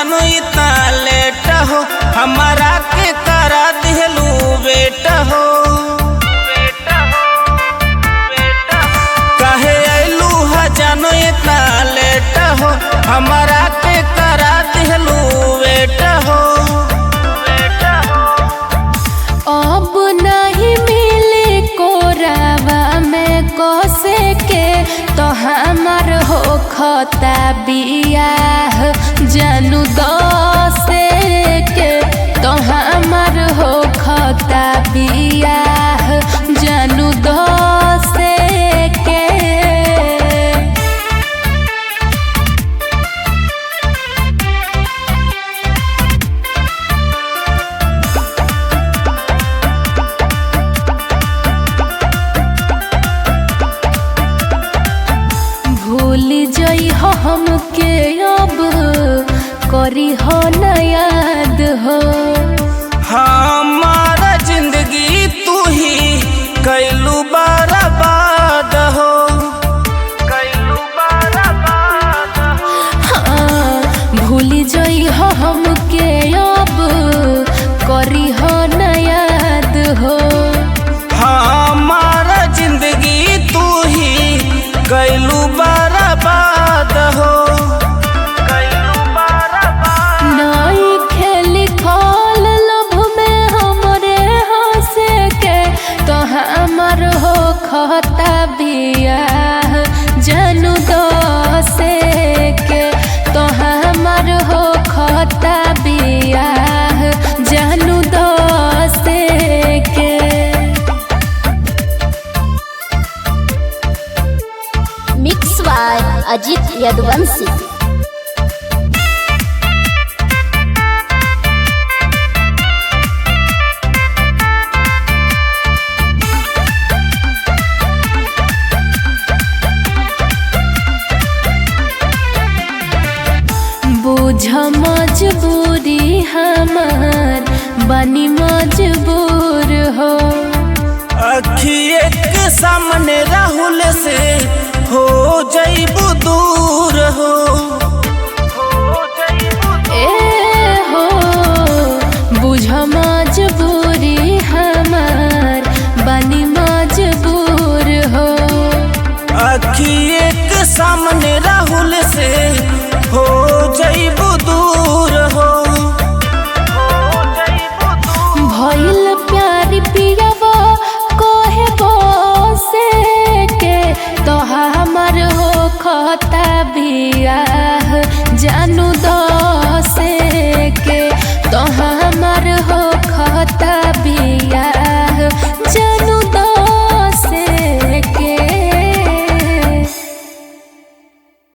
जानो इतना लेट हो, हमारा के करा दिलू बेटा हो। कहे आइलू है जानो इतना लेट हो, हमारा के करा दिलू बेटा हो। अब नहीं मिले कोरावा में कोसे के तो हमार हो खता बियाह जानू दसे के तो हमार हो खता बियाह जानू दसे के। भूल जई हो हमके अब करी हो न याद हो। हमारा जिंदगी तू ही कैलू बर्बाद हो, कैलू बर्बाद हो। हाँ, भूल जई हो हमके अब करी हो न याद हो। हमारा जिंदगी तू ही कैलू बर्बाद हो, कैलू बर्बाद। नई खेल खोल लभ में हमरे हंसे के तो हमार हो खता बियाह जानू दसे के तो हमार हो खता बियाह जानू दसे के। Mix by Ajit Yaduvanshi. बुझ मजबूरी हमार बनी मजबूर हो। अखिए के सामने राहुल से हो जाइबू दूर हो।